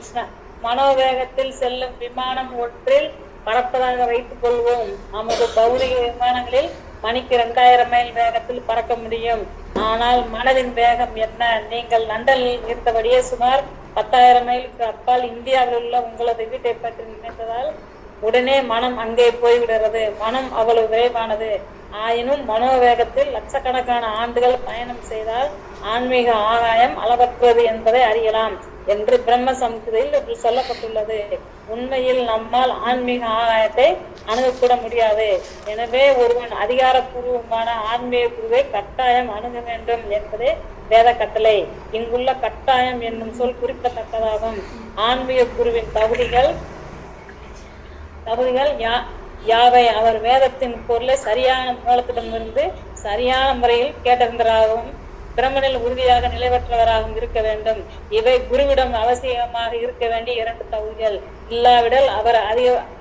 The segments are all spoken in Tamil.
கிருஷ்ணா. மனோவேகத்தில் செல்லும் விமானம் ஒன்றில் பறப்பதாக வைத்துக் கொள்வோம். நமது பௌதிக விமானங்களில் மணிக்கு 2000 மைல் வேகத்தில் பறக்க முடியும். ஆனால் மனதின் வேகம் என்ன? நீங்கள் லண்டனில் இருந்தபடியே சுமார் 10,000 மைலுக்கு அப்பால் இந்தியாவில் உள்ள உங்களது வீட்டை பற்றி நினைத்ததால் உடனே மனம் அங்கே போய்விடுகிறது. மனம் அவ்வளவு விரைவானது. ஆயினும் மனோவேகத்தில் லட்சக்கணக்கான ஆண்டுகள் பயணம் செய்தால் ஆன்மீக ஆகாயம் அளவற்றது என்பதை அறியலாம் என்று பிரம்ம சம்ஹிதையில் சொல்லப்பட்டுள்ளது. உண்மையில் நம்மால் ஆன்மீக ஆகாயத்தை அணுகக்கூட முடியாது. எனவே ஒருவன் அதிகாரப்பூர்வமான ஆன்மீக குருவை கட்டாயம் அணுக வேண்டும் என்பதே வேத கட்டளை. இங்குள்ள கட்டாயம் என்னும் சொல் குறிப்பிடத்தக்கதாகும். ஆன்மீக குருவின் தகுதிகள் யாவை? அவர் வேதத்தின் பொருளை சரியான மூலத்திடமிருந்து சரியான முறையில் கேட்டறிந்தவராகவும் பிரம்மனில் உறுதியாக நிலைவற்றவராகவும் இருக்க வேண்டும். இவை குருவிடம் அவசியமாக இருக்க வேண்டிய 2 தகுதிகள். இல்லாவிடல் அவர்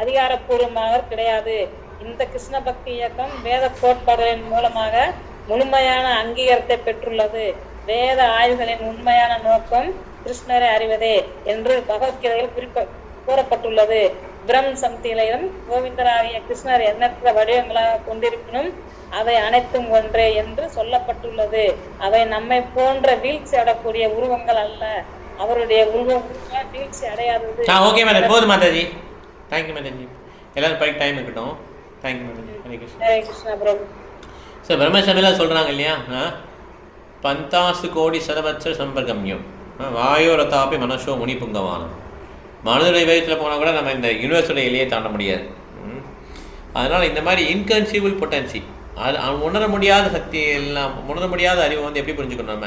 அதிகாரப்பூர்வமாக கிடையாது. இந்த கிருஷ்ண பக்தி இயக்கம் வேத கோட்பாடுகளின் மூலமாக முழுமையான அங்கீகாரத்தை பெற்றுள்ளது. வேத ஆய்வுகளின் உண்மையான நோக்கம் கிருஷ்ணரை அறிவதே என்று பகவத்கீதையில் கூறப்பட்டுள்ளது. பிரம் சம்தியிலும் கோவிந்தராகிய கிருஷ்ணர் எண்ணற்ற வடிவங்களாக கொண்டிருப்பினும் அவை அனைத்தும் ஒன்றே என்று சொல்லப்பட்டுள்ளது. அவை நம்மை போன்ற வீழ்ச்சி அடையக்கூடிய உருவங்கள் அல்ல. அவருடைய உருவம் வீழ்ச்சி அடையாதது. ஓகே மேடம், போதும் மாதாஜி. தேங்க்யூ மாதாஜி. எல்லாரும் படிக்க டைம் இருக்கட்டும். தேங்க்யூ மாதாஜி. ஹரே கிருஷ்ணா. ஹரே கிருஷ்ணா பிரபு. சார் பிரம்மசபையில் சொல்கிறாங்க இல்லையா, பந்தாசு கோடி சதவச்ச சம்பர்கம்யம் வாயோ ரத்தாப்பி மனசோ முனி புங்கவானம். மனதுடைய வயத்தில் போனால் கூட நம்ம இந்த யூனிவர்ஸோட எல்லையே தாண்ட முடியாது. அதனால் இந்த மாதிரி இன்கன்சீவபிள் பொட்டன்சி, அது உணர முடியாத சக்தி எல்லாம், உணர முடியாத அறிவை வந்து எப்படி புரிஞ்சுக்கணும்? நம்ம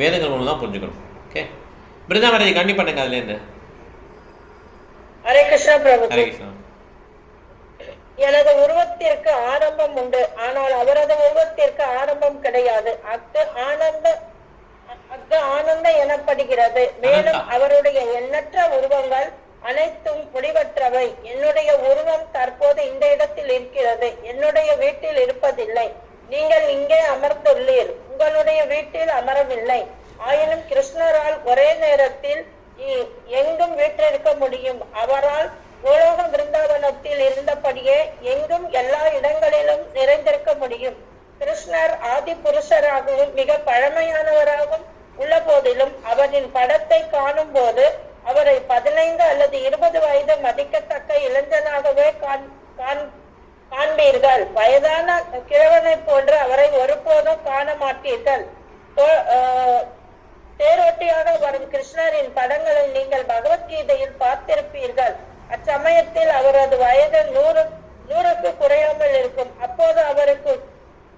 வேதங்கள் மூலம் தான் புரிஞ்சுக்கணும். ஓகே, பிருந்தாமராஜி கண்டி பண்ணுங்க அதுலேருந்து. ஹரே கிருஷ்ணா பிரபு. ஹரே கிருஷ்ணா. எனது உருவத்திற்கு ஆரம்பம் உண்டு, ஆனால் அவரது உருவத்திற்கு ஆரம்பம் கிடையாது. அக்கு ஆனந்தம் எனப்படுகிறது. மேலும் அவருடைய எண்ணற்ற உருவங்கள் அனைத்தும் முடிவற்றவை. என்னுடைய உருவம் தற்போது இந்த இடத்தில் இருக்கிறது, என்னுடைய வீட்டில் இருப்பதில்லை. நீங்கள் இங்கே அமர்ந்துள்ளீர், உங்களுடைய வீட்டில் அமரவில்லை. ஆயினும் கிருஷ்ணரால் ஒரே நேரத்தில் எங்கும் வீற்றிருக்க முடியும். அவரால் கோலோக பிருந்தாவனத்தில் இருந்தபடியே எங்கும் எல்லா இடங்களிலும் நிறைந்திருக்க முடியும். கிருஷ்ணர் ஆதி புருஷராகவும் மிக பழமையானவராகவும் உள்ள போதிலும் அவரின் படத்தை காணும் போது அவரை 15 அல்லது 20 வயது மதிக்கத்தக்க இளைஞனாகவே காண்பீர்கள். வயதான கிழவனை போன்று அவரை ஒருபோதும் காண மாட்டீர்கள். தேரோட்டியாக வரும் கிருஷ்ணரின் படங்களை நீங்கள் பகவத்கீதையில் பார்த்திருப்பீர்கள். அச்சமயத்தில் அவரது வயது 100க்கு குறையாமல் இருக்கும். அப்போது அவருக்கு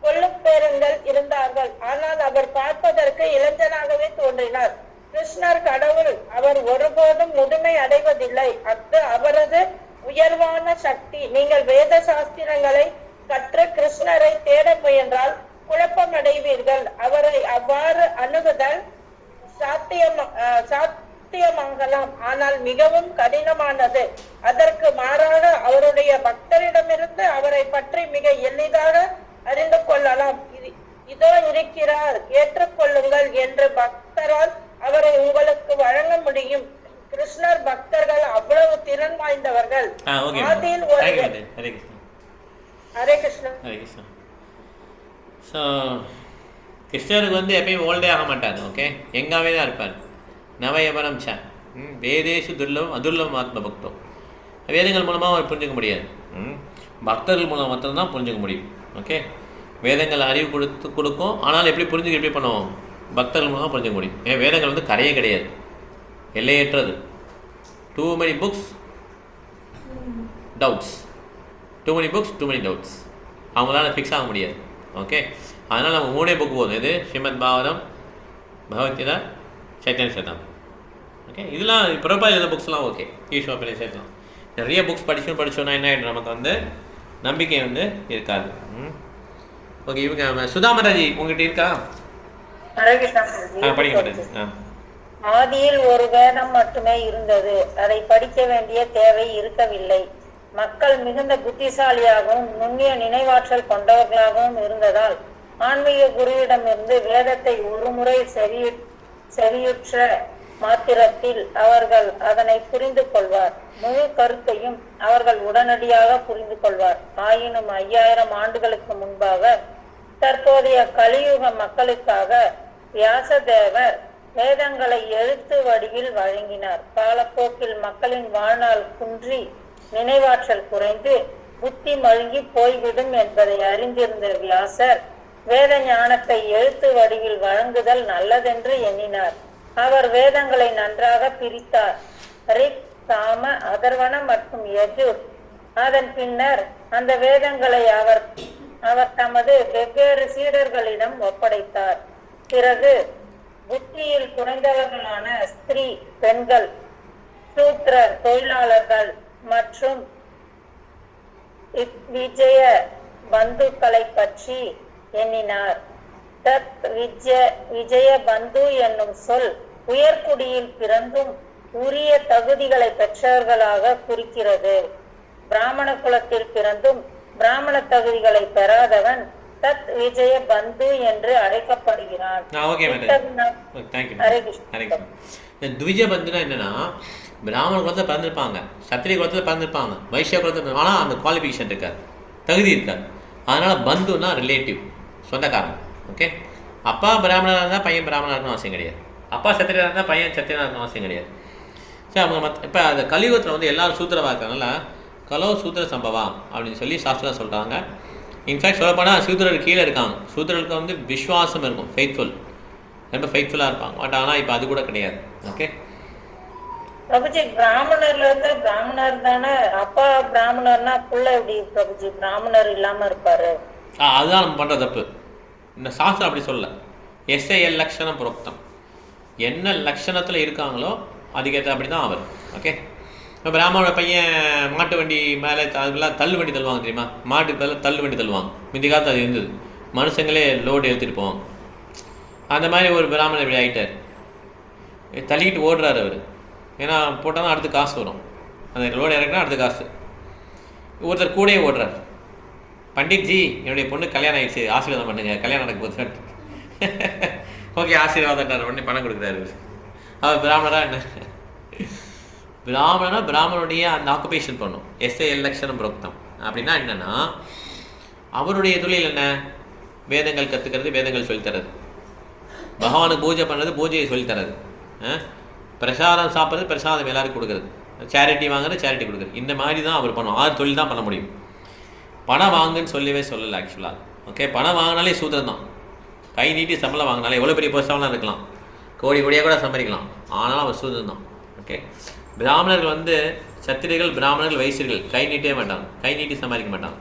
கொள்ளும் பேரங்கள் இருந்தார்கள், ஆனால் அவர் பார்ப்பதற்கு இளைஞனாகவே தோன்றினார். கிருஷ்ணர் கடவுள், அவர் ஒருபோதும் முதுமை அடைவதில்லை. அது அவரது உயர்வான சக்தி. நீங்கள் வேத சாஸ்திரங்களை கற்று கிருஷ்ணரை தேட முயன்றால் குழப்பம் அடைவீர்கள். அவரை அவ்வாறு அணுகுதல் சாத்தியமாகலாம், ஆனால் மிகவும் கடினமானது. அதற்கு மாறாக அவருடைய பக்தரிடமிருந்து அவரை பற்றி மிக எளிதாக அறிந்து கொள்ளலாம். இதோ இருக்கிறார், ஏற்றுக்கொள்ளுங்கள் என்று பக்தரால் அவரை உங்களுக்கு வழங்க முடியும். கிருஷ்ணர் பக்தர்கள் அவ்வளவு திறன் வாய்ந்தவர்கள். ஆதியில் ஹரே கிருஷ்ணா. கிருஷ்ணருக்கு வந்து எப்பயும் ஓல்டே ஆக மாட்டார். ஓகே, எங்காவே தான் இருப்பார். நவயவனம் ச வேதேஷு துர்லபம் அதுர்லபம் ஆத்ம பக்தம். வேதங்கள் மூலமாக அவர் புரிஞ்சுக்க முடியாது, பக்தர்கள் மூலம் மட்டும்தான் புரிஞ்சுக்க முடியும். ஓகே, வேதங்கள் அறிவு கொடுக்கும், ஆனால் எப்படி புரிஞ்சுக்க எப்படி பண்ணுவோம்? பக்தர்கள் மூலமாக புரிஞ்சுக்க முடியும். ஏன் வேதங்கள் வந்து கரையே கிடையாது, எல்லையற்றது. Too many books doubts, too many books too many doubts. அவங்களால ஃபிக்ஸ் ஆக முடியாது. ஓகே, அதனால் நம்ம 3 புக் போதும். இது ஸ்ரீமத் பாகவதம், பகவத்கீதா, சைத்தன்ய சரிதாமிர்தம். ஓகே, இதெல்லாம் பிரபா எழுத புக்ஸ்லாம் ஓகே, ஈஸ்வர சேர்க்கலாம். நிறைய புக்ஸ் படிச்சோன்னா என்ன ஆகிடும், நமக்கு வந்து நம்பிக்கை வந்து இருக்காது. ஓகே, இவங்க சுதாமராஜி உங்ககிட்ட இருக்கா? படிக்க. ஆதியில் ஒரு வேதம் மட்டுமே இருந்தது, அதை படிக்க வேண்டிய தேவை இருக்கவில்லை. மக்கள் மிகுந்த புத்திசாலியாகவும் நுண்ணிய நினைவாற்றல் கொண்டவர்களாகவும் இருந்ததால் ஆன்மீக குருவிடமிருந்து வேதத்தை ஒரு முறை செவியுற்ற மாத்திரத்தில் அவர்கள் அதனை புரிந்து கொள்வார். முழு கருத்தையும் அவர்கள் உடனடியாக புரிந்து கொள்வார். ஆயினும் 5000 ஆண்டுகளுக்கு முன்பாக தற்போதைய கலியுக மக்களுக்காக வியாசதேவர் வேதங்களை எழுத்து வடிவில் வழங்கினார். காலப்போக்கில் மக்களின் வாழ்நாள் குன்றி நினைவாற்றல் குறைந்து புத்தி மழுங்கி போய்விடும் என்பதை அறிந்திருந்த வியாசர் வேத ஞானத்தை எழுத்து வடிவில் வழங்குதல் நல்லதென்று எண்ணினார். அவர் வேதங்களை நன்றாக பிரித்தார். ரிக், சாம, அதர்வன மற்றும் யஜுர். அதன் பின்னர் அந்த வேதங்களை அவர் தமது வெவ்வேறு சீடர்களிடம் ஒப்படைத்தார். பிறகு புத்தியில் குறைந்தவர்களான ஸ்திரீ, பெண்கள், சூத்திரர், தொழிலாளர்கள் மற்றும் விஜய பந்துக்களை பற்றி எண்ணினார். தத் விஜய பந்து என்னும் சொல் உயர்குடியில் பிறந்தும் உரிய தகுதிகளை பெற்றவர்களாக குறிக்கிறது. பிராமண குலத்தில் பிறந்தும் பிராமண தகுதிகளை பெறாதவன் தத் விஜய பந்து என்று அழைக்கப்படுகிறான். துவிஜ பந்துனா என்னன்னா, பிராமண குலத்தில் பிறந்திருப்பாங்க, சத்திரிய குலத்தில் பிறந்திருப்பாங்க, வைஷ்ய குலத்தில், ஆனால் அந்த குவாலிஃபிகேஷன் இருக்காது, தகுதி இருக்காது. அதனால் பந்துனா ரிலேட்டிவ், சொந்தக்காரன். ஓகே, அப்பா பிராமணராக இருந்தால் பையன் பிராமணராக இருக்கணும் அவசியம் கிடையாது, அப்பா சத்திரியராக இருந்தால் பையன் சத்திரியராக இருக்கணும் அவசியம் கிடையாது. சரி, அவங்க இப்போ அந்த கலியுகத்தில் வந்து எல்லாரும் சூத்திரவாக இருக்கிறதுனால கலோ சூத்திர சம்பவா அப்படின்னு சொல்லி சாஸ்திரம் சொல்கிறாங்க. இன்ஃபேக்ட் சொல்லப்போனால் சூத்திரர் கீழே இருக்காங்க. சூத்திரருக்கு வந்து விஸ்வாசம் இருக்கும், ஃபெய்த்ஃபுல், ரொம்ப ஃபெய்த்ஃபுல்லாக இருப்பாங்க. பட் ஆனால் இப்போ அது கூட கிடையாது. ஓகே, பிரபுஜி, பிராமணர்ல இருந்து பிராமணர் தானே, அப்பா பிராமணர்னா புள்ள எப்படி பிரபுஜி பிராமணர் இல்லாம இருப்பாரு? அதுதான் நம்ம பண்ற தப்பு. இந்த சாஸ்திரம் அப்படி சொல்ல. எஸ்ஐஎல் லட்சணம் புரோக்தம், என்ன லட்சணத்தில் இருக்காங்களோ அதுக்கேற்ற அப்படி தான் அவர். ஓகே, இப்போ பிராமணோட பையன் மாட்டு வண்டி மேலே அதெல்லாம் தள்ளு வண்டி தள்ளுவாங்க தெரியுமா? மாட்டுக்கு பதில் தள்ளு வண்டி தள்ளுவாங்க. முந்தி காலத்து அது இருந்தது, மனுஷங்களே லோடு எடுத்துகிட்டு போவாங்க. அந்த மாதிரி ஒரு பிராமணர் இப்படி ஆகிட்டார், தள்ளிக்கிட்டு ஓடுறாரு அவர். ஏன்னா போட்டால் தான் அடுத்து காசு வரும், அந்த லோடு இறக்குனா அடுத்த காசு. ஒருத்தர் கூடயே ஓடுறார். பண்டிட்ஜி, என்னுடைய பொண்ணு கல்யாணம் ஆகிடுச்சு, ஆசீர்வாதம் பண்ணுங்க, கல்யாணம் நடக்க போகுது. ஓகே, ஆசீர்வாதம் பண்ணி பணம் கொடுக்குறாரு. அவர் பிராமணரா என்ன? பிராமணனுடைய அந்த ஆக்குபேஷன் பண்ணும். எஸ்ஐஎல் லட்சணம் புரோக்தம் அப்படின்னா என்னன்னா, அவருடைய தொழில் என்ன? வேதங்கள் கற்றுக்கிறது, வேதங்கள் சொல்லித்தரது, பகவானுக்கு பூஜை பண்ணுறது, பூஜையை சொல்லித்தரது, பிரசாதம் சாப்பிட்றது, பிரசாதம் எல்லாருக்கும் கொடுக்குறது, சேரிட்டி வாங்குறது, சேரிட்டி கொடுக்குறது. இந்த மாதிரி தான் அவர் பண்ணுவோம். 6 தொழில் தான் பண்ண முடியும். பணம் வாங்குன்னு சொல்லவே சொல்லலை ஆக்சுவலாக. ஓகே, பணம் வாங்கினாலே சூத்திரம் தான். கை நீட்டி சம்பளம் வாங்கினாலே எவ்வளோ பெரிய போஸ்டாலாம் இருக்கலாம், கோடி கோடியாக கூட சம்பாதிக்கலாம், ஆனாலும் அவர் சூத்திரம் தான். ஓகே, பிராமணர்கள் வந்து சத்திரிகள், பிராமணர்கள், வைசியர்கள் கை நீட்டவே மாட்டாங்க, கை நீட்டி சம்பாதிக்க மாட்டாங்க.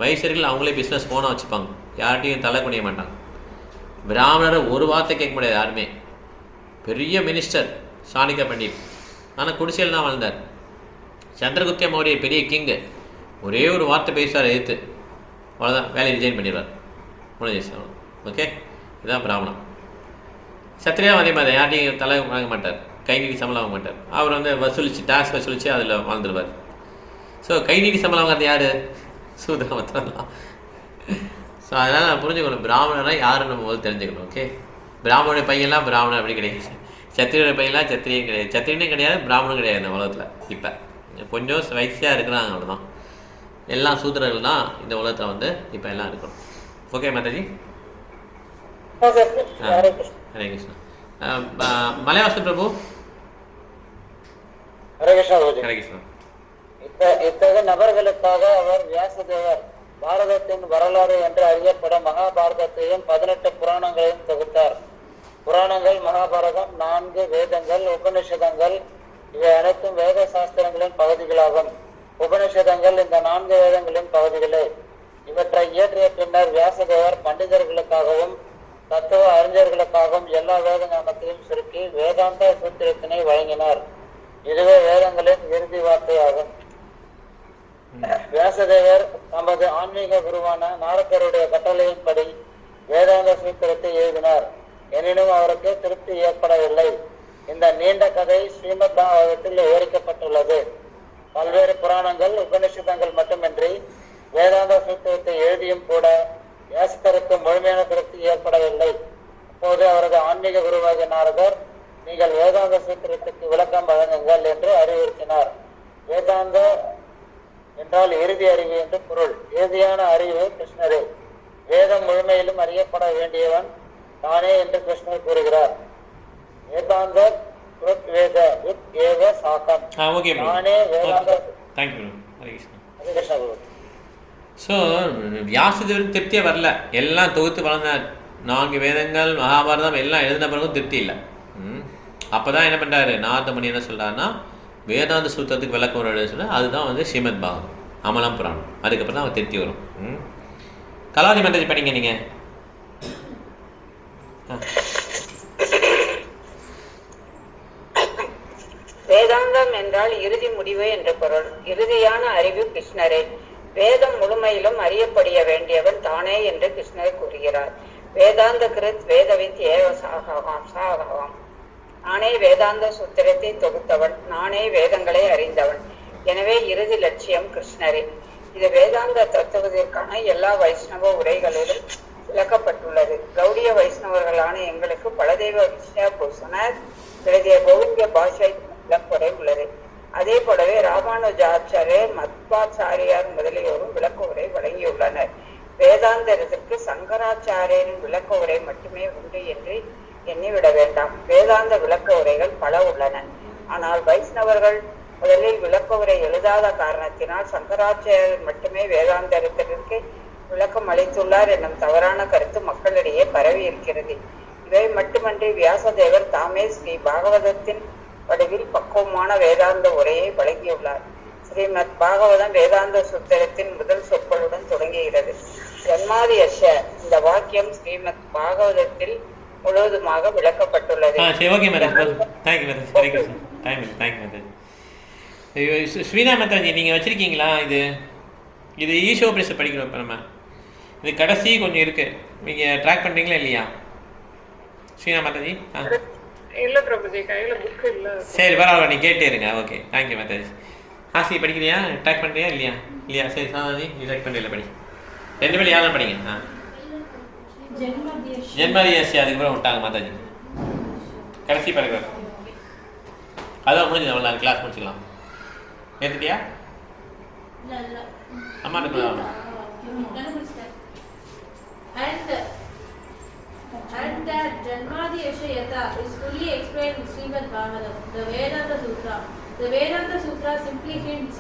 வைசியர்கள் அவங்களே பிஸ்னஸ் போனால் வச்சுப்பாங்க, யார்கிட்டையும் தலை குனிய மாட்டாங்க. பிராமணரை ஒரு வார்த்தை கேட்க முடியாது யாருமே. பெரிய மினிஸ்டர் சாணிக்க பண்டிட், ஆனால் குடிசையில் தான் வாழ்ந்தார். சந்திரகுப்த மௌரிய பெரிய கிங்கு, ஒரே ஒரு வார்த்தை பேசுவார் எதிர்த்து, அவ்வளோதான், வேலையை ரிஜைன் பண்ணிடுவார், முடிஞ்சிச்சு. ஓகே, இதுதான் பிராமணம். சத்திரியா அதே மாதிரி யார்ட்டையும் தலை வாங்க மாட்டார், கை நீட்டி சம்பளம் வாங்க மாட்டார். அவர் வந்து வசூலித்து, டேக்ஸ் வசூலித்து அதில் வாழ்ந்துருவார். ஸோ கை நீட்டி சம்பளம் வாங்குறது யார்? சூத்திரம் மாத்திரம் தான். ஸோ அதனால் நான் புரிஞ்சுக்கணும், பிராமணனா யாருன்னு நம்ம முதல்ல தெரிஞ்சுக்கணும். ஓகே, பிராமணனுடைய பையன்லாம் பிராமணன் அப்படி கிடையாது, சத்திரியோட பையன்லாம் சத்திரியும் கிடையாது, சத்திரியனும் கிடையாது, பிராமணனும் கிடையாது இந்த உலகத்தில். இப்போ கொஞ்சம் வயசியாக இருக்கிறாங்க, அவ்வளோதான். எல்லாம் சூத்திரர்கள் தான் இந்த உலகத்தில் வந்து இப்போ எல்லாம் இருக்கணும். ஓகே மாதாஜி, ஹரே கிருஷ்ணா. மலையாள பிரபு, ஹரே கிருஷ்ணா. ஹரே கிருஷ்ணா. இத்தகைய நபர்களுக்காக அவர் வியாசதேவர் பாரதத்தின் வரலாறு என்று அறியப்படும் மகாபாரதத்தையும் 18 புராணங்களையும் தொகுத்தார். புராணங்கள், மகாபாரதம், 4 வேதங்கள், உபனிஷதங்கள் இவை அனைத்தும் வேத சாஸ்திரங்களின் பகுதிகளாகும். உபனிஷதங்கள் இந்த 4 வேதங்களின் பகுதிகளே. இவற்றை இயற்றிய பின்னர் வியாசதேவர் பண்டிதர்களுக்காகவும் தத்துவ அறிஞர்களுக்காகவும் எல்லா வேத ஞானத்தையும் சுருக்கி வேதாந்த சூத்திரத்தினை வழங்கினார். இதுவே வேதங்களின் இறுதி வார்த்தையாகும். வியாசதேவர் தமது ஆன்மீக குருவான நாரதருடைய கட்டளையின்படி வேதாந்த சூத்திரத்தை எழுதினார். எனினும் அவருக்கு திருப்தி ஏற்படவில்லை. இந்த நீண்ட கதை ஸ்ரீமத் பாகவதத்தில் விவரிக்கப்பட்டுள்ளது. பல்வேறு புராணங்கள், உபனிஷதங்கள் மட்டுமின்றி வேதாந்த சூத்திரத்தை எழுதியும் கூட வியாசருக்கு முழுமையான திருப்தி ஏற்படவில்லை. அப்போது அவரது ஆன்மீக குருவாகிய நாரதர் நீங்கள் வேதாந்த சூத்திரத்துக்கு விளக்கம் வழங்குங்கள் என்று அறிவுறுத்தினார். வேதாந்த என்றால் இறுதி அறிவு என்று பொருள். இறுதியான அறிவு கிருஷ்ணரே. வேதம் முழுமையிலும் அறியப்பட வேண்டியவன் தானே என்று கிருஷ்ணர் கூறுகிறார். வேதாந்த வேத ஏவ சாக்கம். தானே வேதாந்த. தேங்க்யூ ஹரே கிருஷ்ணா. ஹரே கிருஷ்ணா குரு. ஸோ வியாசதேவருக்கு திருப்தியே வரல. எல்லாம் தொகுத்து வளர்ந்தார். 4 வேதங்கள் மகாபாரதம் எல்லாம் எழுதின பிறகும் திருப்தி இல்லை. அப்போ தான் என்ன பண்ணுறாரு நாரதமுனி என்ன சொல்கிறாருன்னா வேதாந்த சூத்திரத்துக்கு விளக்கம் ஒரு சொன்னால் அதுதான் வந்து ஸ்ரீமத் பாகவதம் அமலம் புராணம். அதுக்கப்புறம் தான் அவர் திருப்தி வரும். கலாதி மந்திரி படிங்க நீங்கள். வேதாந்தம் என்றால் இறுதி முடிவு என்று பொருள். இறுதியான அறிவு கிருஷ்ணரே. வேதம் முழுமையிலும் அறியப்படிய வேண்டியவன் தானே என்று கிருஷ்ணர் கூறுகிறார். வேதாந்த கிருத் வேதவித் ஏவ சாகவாம். நானே வேதாந்த சூத்திரத்தை தொகுத்தவன், நானே வேதங்களை அறிந்தவன். எனவே இறுதி லட்சியம் கிருஷ்ணரே. இது வேதாந்த தத்துவத்திற்கான எல்லா வைஷ்ணவ உரைகளிலும் விளக்கப்பட்டுள்ளது. கௌடிய வைஷ்ணவர்களான எங்களுக்கு பலதேவ விஷ்ணபூஷணர் எழுதிய கௌடிய பாஷை விளக்குரை உள்ளது. அதே போலவே ராமானுஜாச்சாரியர், மத்வாச்சாரியார் முதலியோரும் விளக்க உரை வழங்கியுள்ளனர். வேதாந்தத்திற்கு சங்கராச்சாரியரின் விளக்க உரை மட்டுமே உண்டு என்று எண்ணிவிட வேண்டாம். வேதாந்த விளக்க உரைகள் பல உள்ளன. ஆனால் வைஷ்ணவர்கள் முதலில் விளக்க உரை எழுதாத காரணத்தினால் சங்கராச்சாரியர் மட்டுமே வேதாந்தத்திற்கு விளக்கம் அளித்துள்ளார் என்னும் தவறான கருத்து மக்களிடையே பரவி இருக்கிறது. இவை மட்டுமன்றி வியாசதேவர் தாமே ஸ்ரீ பாகவதத்தின் வடிவில் பக்குவமான வேதாந்த உரையை வழங்கியுள்ளார். ஸ்ரீமத் பாகவதம் வேதாந்த சூத்திரத்தின் முதல் சொற்களுடன் தொடங்குகிறது. ஜன்மாதி யஸ்ய. இந்த வாக்கியம் ஸ்ரீமத் பாகவதத்தில் முழுவதுமாக விளக்கப்பட்டுள்ளது. ஸ்ரீனா மாதாஜி நீங்கள் வச்சுருக்கீங்களா? இது ஈஷோ பிரஸ் படிக்கிறோம். இப்போ நம்ம இது கடைசி கொஞ்சம் இருக்குது. நீங்கள் ட்ராக் பண்ணுறீங்களா இல்லையா ஸ்ரீனா மாதாஜி? இல்லை பிரபுஜி, கையில் புக்கு இல்லை. சரி பரவாயில்ல, நீ கேட்டே இருங்க. Okay thank you Mataji. ஆசி படிக்கிறியா? ட்ராக் பண்ணுறியா இல்லையா? இல்லையா? சரி சாதாஜி நீ ட்ராக் பண்ணுறீங்களா? படி 2 பேர் யாரும் படிங்க. ஜென்மதியசி அதுக்கப்புறம் விட்டாங்க மாதாஜி. கடைசி பேராகிராஃப் அதான் முடிஞ்சது. அவ்வளோ நாள் கிளாஸ் முடிச்சுக்கலாம். ஏற்றுட்டியா? அம்மா And that Janmadi Yashayata is fully explained in Srimad Bhagavatam, the Vedanta Sutra. The Vedanta Sutra simply hints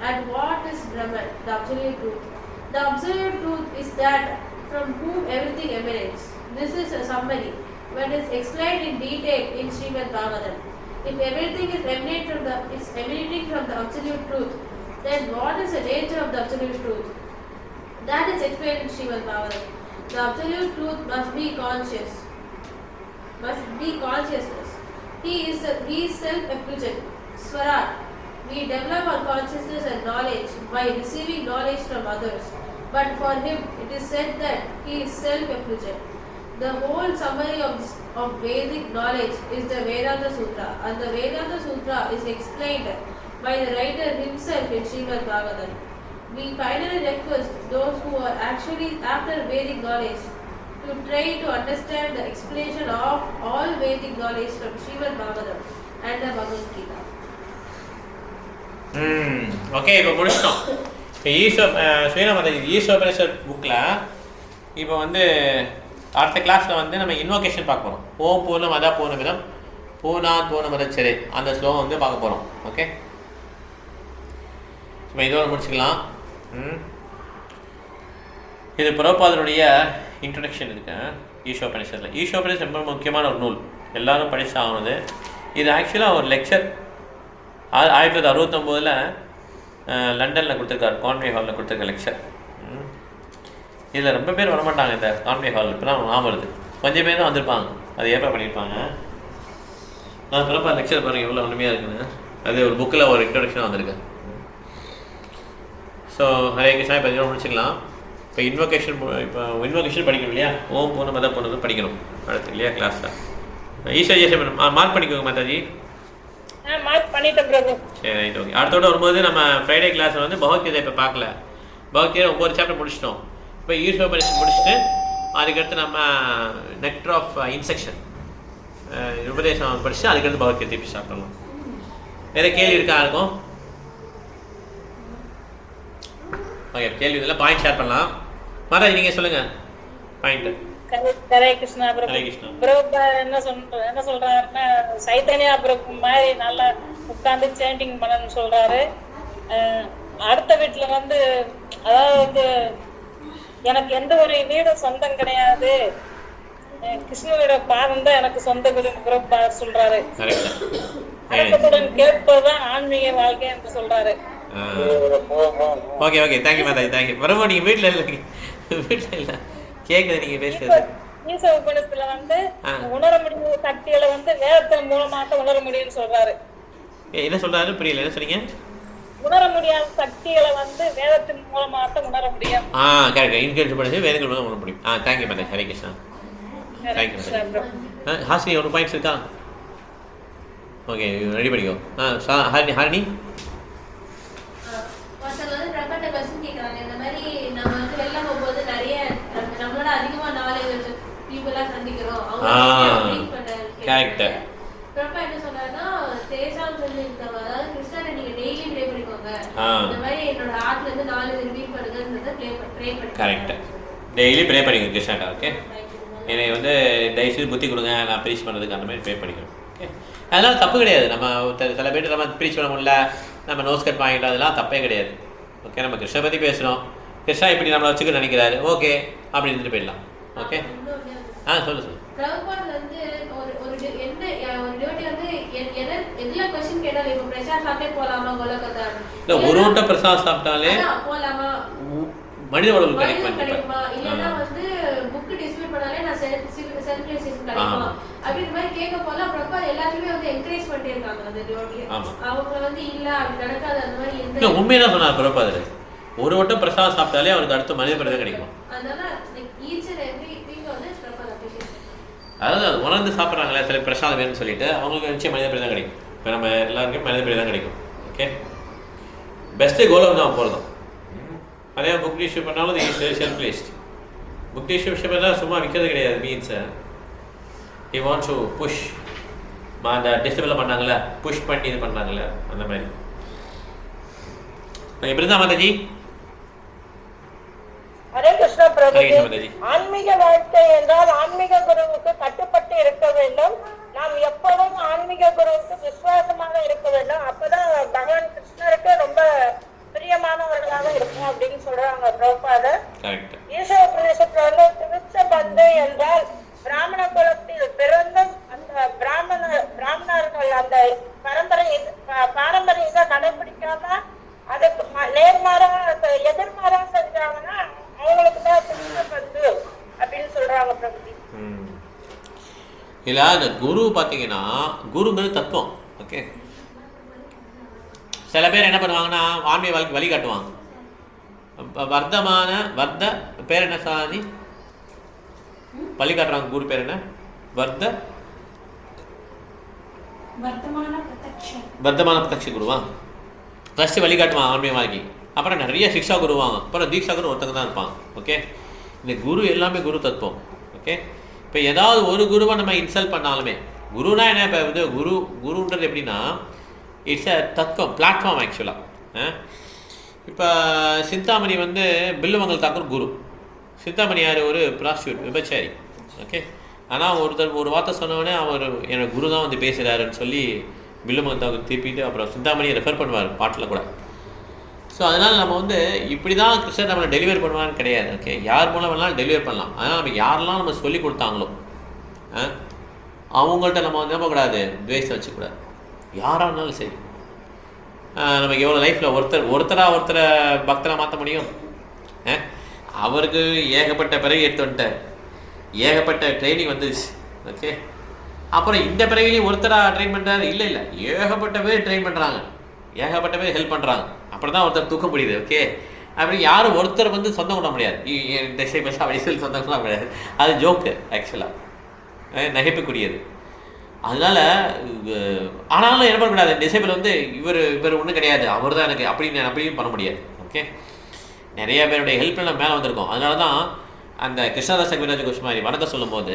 at what is Brahman, the absolute truth. The absolute truth is that from whom everything emanates. This is a summary, but is explained in detail in Srimad Bhagavatam. If everything is emanating from the absolute truth, then what is the nature of the absolute truth? That is explained in Srimad Bhagavatam. The absolute truth must be consciousness. He is self-effulgent, Swarat. We develop our consciousness and knowledge by receiving knowledge from others. But for him, it is said that he is self-effulgent. The whole summary of Vedic knowledge is the Vedanta Sutra, and the Vedanta Sutra is explained by the writer himself in Srimad Bhagavatam. We finally request those who are actually after Vedic knowledge to try to understand the explanation of all Vedic knowledge from Srimad Bhagavatam and the Bhagavad Gita. Okay, இப்போ முடிச்சிட்டோம். ஈஸ்வரேஸ்வர் புக்கில் இப்போ வந்து அடுத்த கிளாஸில் வந்து நம்ம இன்வோகேஷன் பார்க்க போகிறோம். ஓம் பூர்ணம் அதா பூர்ணமிதம் பூர்ணாத் பூர்ணமதச்யதே அந்த ஸ்லோகம் வந்து பார்க்க போகிறோம். ஓகே, இப்போ இதோட முடிச்சுக்கலாம். இது பிரபுபாதருடைய இன்ட்ரடக்ஷன் இருக்கு ஈஷோபனிஷத்தில். ஈஷோபனிஷத் ரொம்ப முக்கியமான ஒரு நூல், எல்லாரும் படிச்சு ஆகுனது. இது ஆக்சுவலாக ஒரு லெக்சர் 1969 லண்டனில் கொடுத்துருக்காரு, கான்வே ஹாலில் கொடுத்துருக்க லெக்சர். இதில் ரொம்ப பேர் வரமாட்டாங்க இந்த கான்வே ஹால். இப்போ தான் ஞாபகம் வருது, கொஞ்சம் பேர் தான் வந்திருப்பாங்க, அது ஏற்பாடு பண்ணியிருப்பாங்க. நான் பிரபா லெக்சர் பாருங்கள் எவ்வளோ உண்மையாக இருக்குன்னு. அது ஒரு புக்கில் ஒரு இன்ட்ரடக்ஷன் வந்திருக்கு. ஸோ ஹரே கிருஷ்ணா. இப்போ இதோட முடிச்சுக்கலாம். இப்போ இன்வோகேஷன் படிக்கணும் இல்லையா? ஓம் பூர்ணம் மதம் பூர்ணம் படிக்கணும் அடுத்து இல்லையா கிளாஸில். ஈஸ்வர மார்க் பண்ணிக்கோங்க மாதாஜி. மார்க் பண்ணிட்டேன் பிரபு. சரி, ரைட், ஓகே. அடுத்தோட வரும்போது நம்ம ஃப்ரைடே கிளாஸில் வந்து பகவத்கீதை இப்போ பார்க்கல. பகவத்கீதை 9 சாப்டர் முடிச்சிட்டோம். இப்போ ஈஸ்வர பரிசு முடிச்சுட்டு அதுக்கடுத்து நம்ம நெக்டர் ஆஃப் இன்செக்ஷன் உபதேசம் படிச்சு அதுக்கடுத்து பகவத்கீதை திருப்பி ஸ்டார்ட் பண்ணலாம். வேறு கேள்வி இருக்கா இருக்கும்? ஓகே, கேள்வி இதெல்லாம் பாயிண்ட் ஷேர் பண்ணலாம். மாதாஜி நீங்கள் சொல்லுங்கள் பாயிண்ட்டு. ஹரே கிருஷ்ணா. ஹரே கிருஷ்ணா. பிரபு என்ன சொல்றாருன்னா சைத்தன்யா பிரபு மாதிரி நல்லா உட்கார்ந்து சேண்டிங் பண்ணணும்னு சொல்றாரு. அடுத்த வீட்டுல வந்து அதாவது எனக்கு எந்த ஒரு வீடும் சொந்தம் கிடையாது, கிருஷ்ணனோட பாதம் தான் எனக்கு சொந்த வீடு பிரபு சொல்றாரு. அடக்கத்துடன் கேட்பதுதான் ஆன்மீக வாழ்க்கை என்று சொல்றாரு. Okay okay, thank you mataji, thank you. Prabhu நீங்கள் வீட்டில் இல்லை, வீட்டில் இல்லை கேட்குது நீங்கள் பேசுறது. ஈச உபநிஷத்துல வந்து உணர முடியாத சக்திகளை வந்து வேதத்தின் மூலமாக உணர முடியும்னு சொல்றாரு. என்ன சொல்றாரு புரியல, என்ன சொன்னீங்க? உணர முடியாத சக்திகளை வந்து வேதத்தின் மூலமாக உணர முடியும். கரெக்ட், இன்கரேஜ் பண்ணி வேதங்கள் மூலம் உணர முடியும். தேங்க்யூ மாதாஜி, ஹரே கிருஷ்ணா. தேங்க்யூ. ஹாசினி ஒரு பாயிண்ட்ஸ் இருக்கா? ஓகே, ரெடி பண்ணிக்கோ. ஹாரினி ஒருத்தர் வந்து பிரபட்ட கொஸ்டின் கேட்குறாங்க. இந்த மாதிரி நம்ம வந்து வெளில போகும்போது நிறைய நம்மளோட அதிகமாக நாலேஜ் பீப்புளாக சந்திக்கிறோம். கரெக்ட். பிரபா என்ன சொன்னாருன்னா தேசாம் சொல்லி இருந்தவங்க, அதாவது கிருஷ்ணனை நீங்கள் டெய்லி ப்ரே பண்ணிக்கோங்க. இந்த மாதிரி என்னோட ஹார்ட்ல இருந்து நாலேஜ் ரிவீல் பண்ணுங்கன்றத ப்ரே பண்ணி. கரெக்ட், டெய்லி ப்ரே பண்ணிக்கோங்க கிருஷ்ணாட்டா. ஓகே, என்னை வந்து தயவுசெய்து புத்தி கொடுங்க, நான் ப்ரீச் பண்ணுறதுக்கு அந்த மாதிரி ப்ரே பண்ணிக்கிறோம். ஓகே, அதெல்லாம் தப்பு கிடையாது. நம்ம சில பேர் நம்ம ப்ரீச் பண்ண முடியல, நம்ம நோஸ் கட் வாங்கிட்டோம், அதெல்லாம் தப்பே கிடையாது. ஓகே, நம்ம கிருஷ்ண பற்றி பேசுகிறோம், கிருஷ்ணா இப்படி நம்மளை வச்சுக்க நினைக்கிறாரு, ஓகே அப்படி இருந்துட்டு போயிடலாம். ஓகே, சொல்லு. பிரபுபாத் வந்து ஒரு டிவோட்டி வந்து எதுல क्वेश्चन கேட்டாலும் இப்போ பிரசாத் சாப்பிட்டே போலாமா கோலகத்தா இல்ல ஒரு வட்ட பிரசாத் சாப்பிட்டாலே போலாமா மனித உடல் கிடைக்குமா இல்லனா வந்து புக் டிஸ்பிளே பண்ணாலே நான் செல்ஃபிலேஷன் கிடைக்குமா அப்படி இந்த மாதிரி கேட்க போல பிரபுபாத் எல்லாத்தையுமே வந்து என்கரேஜ் பண்ணிட்டே இருக்காங்க அந்த டிவோட்டி. அவங்க வந்து இல்ல அப்படி நடக்காது அந்த மாதிரி எந்த உண்மையா சொன்னார் பிரபுபாத். ஒரு வட்ட பிரசாத் சாப்பிட்டாலே அவருக்கு அடுத்த மனித பிறவி கிடைக்கும். அதனால ஈச் அண்ட் எவ்ரி திங் வந்து பிரபுபாத் அப்ரிஷியேட். அதாவது அது உணர்ந்து சாப்பிட்றாங்களே சில பிரசாதம் வேணும்னு சொல்லிட்டு அவங்களுக்கு நிச்சயம் மனித பிறவி தான் கிடைக்கும். இப்போ நம்ம எல்லாருக்கும் மனித பிறவி தான் கிடைக்கும். ஓகே, பெஸ்ட்டு கோலம் தான் போகிறதும். அதே புக் இஷ்யூ பண்ணாலும் செல்ஃப் லிஸ்ட் புக் இஷ்யூ பண்ணால் சும்மா விற்கிறது கிடையாது. Means he wants to push அந்த டிஸ்டபிள் பண்ணாங்களே, புஷ் பண்ணி இது பண்ணாங்களே, அந்த மாதிரி. எப்படி தான் மாதாஜி? ஹரே கிருஷ்ணா பிரபுஜி. ஆன்மீக வாழ்க்கை என்றால் ஆன்மீக குருவுக்கு கட்டுப்பட்டு இருக்க வேண்டும். நாம் எப்பவும் ஆன்மீக குருவுக்கு விசுவாசமாக இருக்க வேண்டும். அப்பதான் பகவான் கிருஷ்ணருக்கு ரொம்ப பிரியமானவர்களாக இருக்கும் அப்படின்னு சொல்றாங்க பிரபுபாதர். ஈச உபநிஷத்துல வந்து திருச்ச பந்து என்றால் பிராமண குலத்தில் பிறந்த அந்த பிராமணர்கள் அந்த பாரம்பரியத்தை கடைபிடிக்காம அதுக்கு நேர்மாறாக எதிர்மாறாக செஞ்சாங்கன்னா அவங்களுக்கு தான் திருச்ச பந்து அப்படின்னு சொல்றாங்க பிரபுஜி. இல்லை அந்த குரு பார்த்தீங்கன்னா குருங்கிறது தத்துவம். ஓகே, சில பேர் என்ன பண்ணுவாங்கன்னா ஆன்மீக வாழ்க்கை வழி காட்டுவாங்க. வர்த்த பேர் என்ன சாதி வழி காட்டுறாங்க. குரு பேர் என்ன? வர்த்தமான பிரத்யக்ஷ குருவா ஃபஸ்ட்டு வழி காட்டுவான் ஆன்மீக வாழ்க்கை. அப்புறம் நிறைய சிக்ஷா குருவாங்க, அப்புறம் தீக்ஷா குரு ஒருத்தங்க தான் இருப்பாங்க. ஓகே, இந்த குரு எல்லாமே குரு தத்துவம். ஓகே, இப்போ ஏதாவது ஒரு குருவை நம்ம இன்சல்ட் பண்ணாலுமே, குருனா என்ன, இப்போ வந்து குருன்றது எப்படின்னா இட்ஸ் அ தத்துவம், பிளாட்ஃபார்ம் ஆக்சுவலாக. இப்போ சிந்தாமணி வந்து பில்லுமங்கல் தாக்கூர் குரு. சிந்தாமணி யார்? ஒரு ப்ராஸ்டியூட், விபச்சாரி. ஓகே, ஆனால் ஒரு வார்த்தை சொன்னவொடனே அவர் என்னோட குரு தான் வந்து பேசுகிறாருன்னு சொல்லி பில்லுமங்கல் தாக்கூர் திருப்பிட்டு அப்புறம் சிந்தாமணியை ரெஃபர் பண்ணுவார் பாட்டில் கூட. ஸோ அதனால் நம்ம வந்து இப்படி தான் கிருஷ்ணர் நம்மளை டெலிவர் பண்ணுவான்னு கிடையாது. ஓகே, யார் மூலம் வேணாலும் டெலிவர் பண்ணலாம். அதனால் நம்ம யாரெல்லாம் நம்ம சொல்லி கொடுத்தாங்களோ அவங்கள்ட்ட நம்ம வந்து நம்பக்கூடாது, துவேஷம் வச்சுக்கூடாது. யாராக இருந்தாலும் சரி, நமக்கு எவ்வளோ லைஃப்பில் ஒருத்தரை பக்தராக மாற்ற முடியும். அவருக்கு ஏகப்பட்ட பிறகு எடுத்து வந்துட்டார், ஏகப்பட்ட ட்ரைனிங் வந்துருச்சு. ஓகே, அப்புறம் இந்த பிறவிலையும் ஒருத்தராக ட்ரெயின் பண்ணுறாரு? இல்லை, ஏகப்பட்ட பேர் ட்ரெயின் பண்ணுறாங்க, ஏகப்பட்ட பேர் ஹெல்ப் பண்ணுறாங்க. அப்புறம் தான் ஒருத்தர் தூக்க முடியுது. ஓகே, அப்படி யாரும் ஒருத்தர் வந்து சொந்தம் கொள்ள முடியாது. அப்படி சொல்லி சொந்தம் கொள்ள முடியாது, அது ஜோக்கு ஆக்சுவலாக, நகைப்புக்குரியது. அதனால் ஆனாலும் என்ன பண்ணக்கூடாது, டிசேபிள் வந்து இவர் ஒன்றும் கிடையாது, அவர் தான் எனக்கு அப்படியும் பண்ண முடியாது. ஓகே, நிறைய பேருடைய ஹெல்ப்பில் நம்ம மேலே வந்திருக்கோம். அதனால தான் அந்த கிருஷ்ணதாஸ் கவிராஜ் கோஷ் மாதிரி வணக்கம் சொல்லும் போது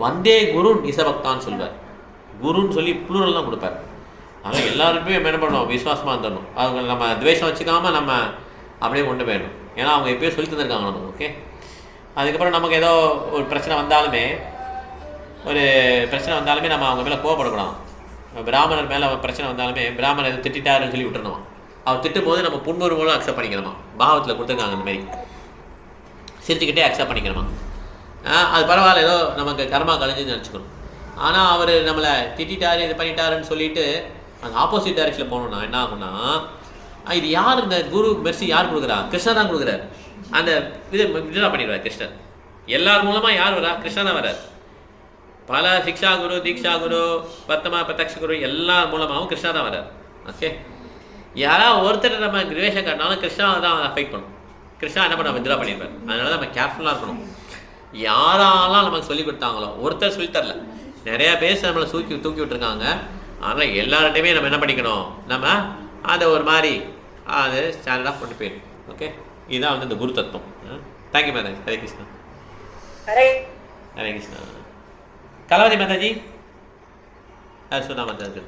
வந்தே குருன் இசபக்தான்னு சொல்லுவார். குருன்னு சொல்லி ப்ளூரல் தான் கொடுப்பார். அதனால் எல்லாருக்குமே என்ன பண்ணணும், விசுவாசமாக இருந்துடணும். அவங்க நம்ம துவேஷம் வச்சுக்காமல் நம்ம அப்படியே கொண்டு போயிடணும். ஏன்னா அவங்க எப்பயோ சொல்லி தந்திருக்காங்க நமக்கு. ஓகே, அதுக்கப்புறம் நமக்கு ஏதோ ஒரு பிரச்சனை வந்தாலுமே நம்ம அவங்க மேலே கோவப்படக்கூடாது. பிராமணர் மேலே பிரச்சனை வந்தாலுமே பிராமணர் எது திட்டாருன்னு சொல்லி விட்டுருணுமா. அவர் திட்டும் போது நம்ம புன்முறுவலும் அக்செப்ட் பண்ணிக்கணுமா. பாவத்தில் கொடுத்துருக்காங்க இந்த மாதிரி சிரிச்சுக்கிட்டே அக்செப்ட் பண்ணிக்கணுமா. அது பரவாயில்ல, ஏதோ நமக்கு கர்மா கழிஞ்சுன்னு நினச்சிக்கணும். ஆனால் அவர் நம்மளை திட்டாரு இது பண்ணிட்டாருன்னு சொல்லிட்டு அந்த ஆப்போசிட் டைரக்ஷனில் போகணுன்னா என்ன ஆகும்னா, இது யார் இந்த குரு மெர்சி யார் கொடுக்குறா? கிருஷ்ணர் தான் கொடுக்குறாரு. அந்த இது வித்ரா பண்ணிடுவார் கிருஷ்ணர். எல்லார் மூலமாக யார் வரா? கிருஷ்ணர் தான் வர்றார். பல சிக்ஷா குரு, தீக்ஷா குரு, பத்தமா பிரத்யக்ஷ குரு எல்லார் மூலமாகவும் கிருஷ்ணா தான் வர்றார். ஓகே, யாராவது ஒருத்தர் நம்ம துவேஷம் காட்டினாலும் கிருஷ்ணாவை தான் அஃபெக்ட் பண்ணும். கிருஷ்ணா என்ன பண்ண வித்ரா பண்ணியிருப்பார். அதனால நம்ம கேர்ஃபுல்லாக இருக்கணும். யாரெல்லாம் நமக்கு சொல்லி கொடுத்தாங்களோ, ஒருத்தர் சொல்லி தரல, நிறையா பேர் நம்மளை தூக்கி விட்டுருக்காங்க. அதனால் எல்லார்ட்டையுமே நம்ம என்ன பண்ணிக்கணும், நம்ம அதை ஒரு மாதிரி அது ஸ்டாண்டர்டாக கொண்டு போயிடும். ஓகே, இதுதான் வந்து இந்த குரு தத்துவம். தேங்க்யூ மாதாஜி. ஹரே கிருஷ்ணா. ஹரே கிருஷ்ணா. கலாவதி மாதாஜி சொன்னா மாதாஜி.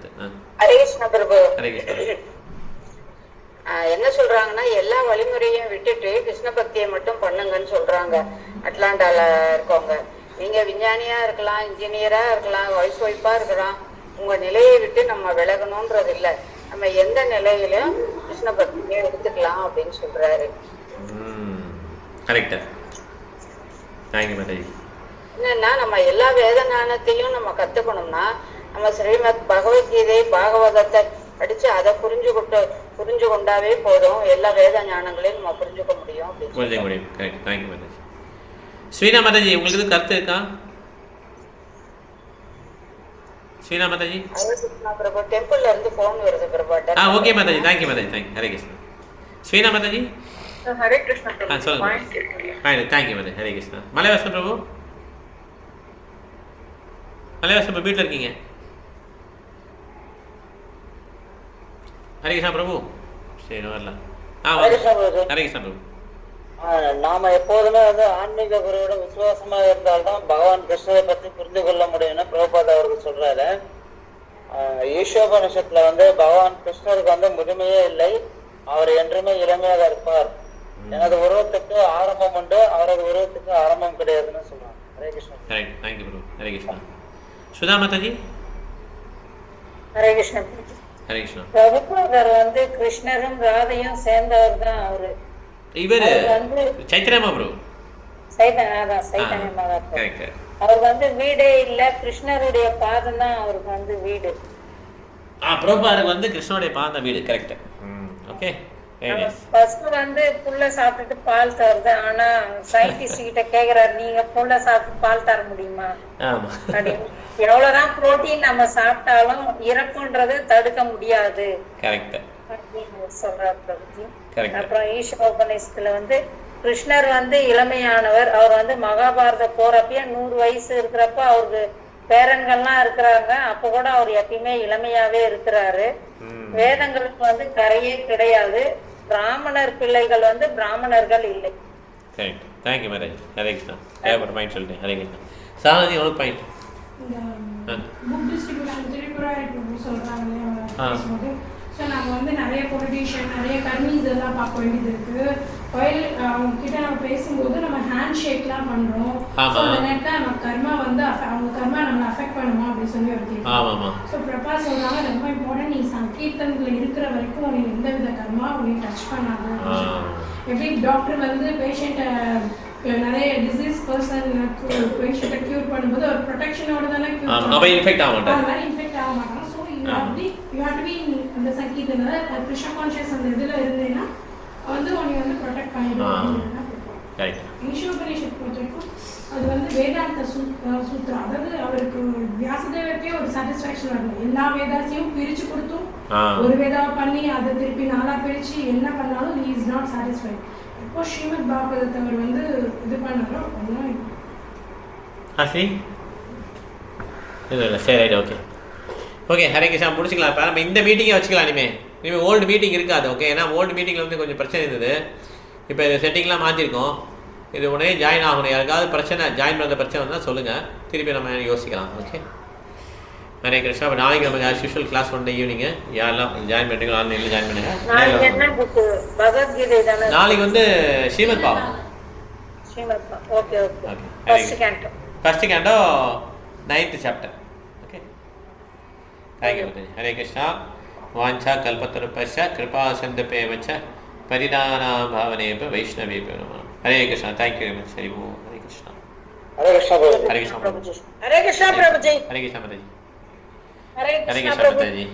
ஹரே கிருஷ்ணா பிரபு. ஹரே கிருஷ்ணா. என்ன சொல்றாங்கன்னா, எல்லா வழிமுறையும் விட்டுட்டு கிருஷ்ண பக்தியை மட்டும் பண்ணுங்கன்னு சொல்றாங்க. அட்லாண்டால இருக்கவங்க, நீங்க விஞ்ஞானியா இருக்கலாம், இன்ஜினியரா இருக்கலாம், ஒய்ஃபா இருக்கலாம், உங்க நிலையை விட்டு நம்ம விலகணும்ன்றது இல்லை. நம்ம எந்த நிலையிலும் கிருஷ்ண பக்தியை எடுத்துக்கலாம் அப்படின்னு சொல்றாரு. கரெக்டா. தேங்க்யூ மாதாஜி. என்னன்னா, நம்ம எல்லா வேத ஞானத்தையும் நம்ம கத்துக்கணும்னா நம்ம ஸ்ரீமத் பகவத்கீதை பாகவதத்தை படிச்சு அதை புரிஞ்சு கொண்டாவே போதும். எல்லா வேத ஞானங்களையும் நம்ம புரிஞ்சுக்க முடியும். தேங்க்யூ மாதாஜி. ஸ்ரீனா மாதாஜி, உங்களுக்கு எதுவும் கருத்து இருக்கா? ஸ்ரீனா மாதாஜி. பிரபு, டெம்பிள்ல இருந்து போன் வருது prabhu. Okay mataji. Thank you mataji. Thank you. Hare Krishna. Srina mataji. Hare Krishna prabhu. சொல்லுங்க. தேங்க்யூ மாதாஜி. ஹரே கிருஷ்ணா. மலைவாசன் பிரபு, மலைவாசன் பிரபு வீட்டில் இருக்கீங்க? ஹரே கிருஷ்ணா பிரபு. சரி, வரல. ஹரே கிருஷ்ணா பிரபு. நாம எப்போதுமே வந்து ஆன்மீக குருவோட விசுவாசமா இருந்தால்தான் பகவான் கிருஷ்ணரை பத்தி புரிந்து கொள்ள முடியும்னு பிரபுபாத் அவர்கள் சொல்றாரு. ஈஷோபனிஷத்துல வந்து பகவான் கிருஷ்ணருக்கு வந்து முழுமையே இல்லை, அவர் என்றுமே இளமையாக இருப்பார். எனது உருவத்துக்கு ஆரம்பம் உண்டு, அவரது உருவத்துக்கு ஆரம்பம் கிடையாதுன்னு சொல்றாங்க. ஹரே கிருஷ்ணா. தேங்க்யூ பிரபு. ஹரே கிருஷ்ணா. சுதா மாதாஜி. ஹரே கிருஷ்ணா. ஹரே கிருஷ்ணா. பிரபுபாதர் வந்து கிருஷ்ணரும் ராதையும் சேர்ந்தவர் தான் அவரு. இவர் சைத்தன்யமா பிரபு. சைத்தன்ய மகாபிரபு. அவர் வந்து வீடே இல்ல, கிருஷ்ணருடைய பாதம் தான் அவருக்கு வந்து வீடு. பிரபுபாதருக்கு வந்து கிருஷ்ணனுடைய பாதம் வீடு. கரெக்ட். ஓகே. ஃபர்ஸ்ட் வந்து புல்ல சாப்பிட்டுட்டு பால் தருது. ஆனா சயின்டிஸ்ட் கிட்ட கேக்குறாரு, நீங்க புல்ல சாப்பிட்டு பால் தர முடியுமா? எவ்வளவுதான் புரோட்டீன் நம்ம சாப்பிட்டாலும் இறப்புன்றதை தடுக்க முடியாது அப்படின்னு சொல்றாரு பிரபுஜி. அப்புறம் ஈஷோபனிஷத்துல வந்து கிருஷ்ணர் வந்து இளமையானவர். அவர் வந்து மகாபாரத போறப்ப 100 வயசு இருக்கிறப்ப அவருக்கு பேரன்கள்லாம் இருக்கிறாங்க. அப்ப கூட அவர் எப்பயுமே இளமையாவே இருக்கிறாரு. வேதங்களுக்கு வந்து கரையே கிடையாது. பிராமணர் பிள்ளைகள் வந்து பிராமணர்கள் இல்லை. Thank you marriage. ஹரே கிருஷ்ணா. ஏகப்பட்ட பாயிண்ட் சொல்லிட்டேன். ஹரே கிருஷ்ணா. சாரதி எவ்வளோ பாயிண்ட்? புக் டிஸ்ட்ரிபியூஷன் திரிபுரா சொல்றாங்க. ஸோ நாங்கள் வந்து நிறைய பொலிட்டீஷியன், நிறைய கர்மீஸ் எல்லாம் பார்க்க வேண்டியது இருக்கு. அவங்க கிட்ட நம்ம பேசும்போது நம்ம ஹேண்ட் ஷேக்லாம் பண்றோம். ஸோ அந்த நேரத்தில் நம்ம கர்மா வந்து அவங்க கர்மா நம்மளை அஃபெக்ட் பண்ணுமா அப்படின்னு சொல்லி ஒரு கேட்கும். ஸோ பிரபா சொல்றாங்க, ரொம்ப இம்பார்ட்டன்ட், நீ சங்கீர்த்தன்ல இருக்கிற வரைக்கும் உனக்கு எந்த வித கர்மா உனக்கு டச் பண்ணாது. எப்படி டாக்டர் வந்து பேஷண்ட்டை நிறைய டிசீஸ் பேஷண்ட்டை கியூர் பண்ணும்போது ஒரு ப்ரொடெக்ஷனோட தானே இன்ஃபெக்ட் ஆக மாட்டாங்க. அது மாதிரி இன்ஃபெக்ட் ஆக மாட்டாங்க. So you have to be அந்த சங்கீதத்துல கிருஷ்ண கான்ஷியஸ் அந்த இதுல இருந்தேன்னா வந்து உனக்கு வந்து ப்ரொடெக்ட் பண்ணிடுவாங்க. ஈஷோபனிஷத் பொறுத்த வரைக்கும் அது வந்து வேதாந்த சூத்திரம். அதாவது அவருக்கு வியாசதேவருக்கே ஒரு சாட்டிஸ்ஃபேக்ஷன் வரணும். எல்லா வேதாசையும் பிரிச்சு கொடுத்தும் ஒரு வேதாவை பண்ணி அதை திருப்பி 4 பிரிச்சு என்ன பண்ணாலும் he is not satisfied. இப்போ ஸ்ரீமத் பாகவதத்தை அவர் வந்து இது பண்ணாரோ ஒன்றும் இல்லை. சரி, right. Okay okay. Hare Krishna. முடிச்சுக்கலாம். இப்போ நம்ம இந்த மீட்டிங்கை வச்சுக்கலாம். இனிமேல் ஓல்டு மீட்டிங் இருக்காது. ஓகே, ஏன்னா ஓல்டு மீட்டிங்கில் வந்து கொஞ்சம் பிரச்சனை இருந்தது. இப்போ இந்த செட்டிங்லாம் மாற்றிருக்கோம். இது உடனே ஜாயின் ஆகணும். யாருக்காவது பிரச்சனை ஜாயின் பண்ணுற பிரச்சனை வந்தால் சொல்லுங்கள், திருப்பி நம்ம யோசிக்கலாம். ஓகே, ஹரே கிருஷ்ணா. அப்போ நாளைக்கு நம்ம ஆஸ் யூஷுவல் கிளாஸ் ஒன் ஈவினிங்கு யாரெல்லாம் ஜாயின் பண்ணுறீங்களோ ஆன்லைனில் ஜாயின் பண்ணுங்கள். நாளைக்கு வந்து ஸ்ரீமத் பாவம். Okay first canto 9th chapter. Okay, thank you mataji. Hare Krishna. வாஞ்சா கல்பத்தருப்பஸ்ய கிருபா சந்தபேவச்ச பரிதானா பாவனேப வைஷ்ணவேப நமः. Hare Krishna. Thank you very much. Hari Om. Hare Krishna. Hare Krishna prabhu. Hare Krishna prabhuji. Hare Krishna prabhuji. Hare Krishna mataji. Hare Hare Krishna Krishna prabhu. Mataji.